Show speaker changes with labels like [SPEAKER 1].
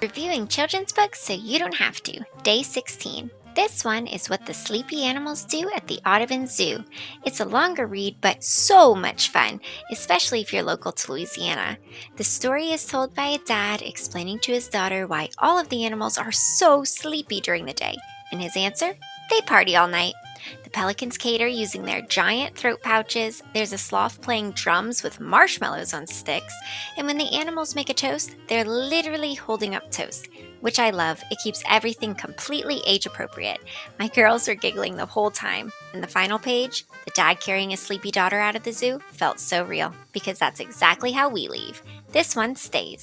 [SPEAKER 1] Reviewing children's books so you don't have to. Day 16. This one is What the Sleepy Animals Do at the Audubon Zoo. It's a longer read, but so much fun, especially if you're local to Louisiana. The story is told by a dad explaining to his daughter why all of the animals are so sleepy during the day. And his answer? They party all night. The pelicans cater using their giant throat pouches. There's a sloth playing drums with marshmallows on sticks. And when the animals make a toast, they're literally holding up toast, which I love. It keeps everything completely age appropriate. My girls were giggling the whole time. And the final page, the dad carrying his sleepy daughter out of the zoo, felt so real because that's exactly how we leave. This one stays.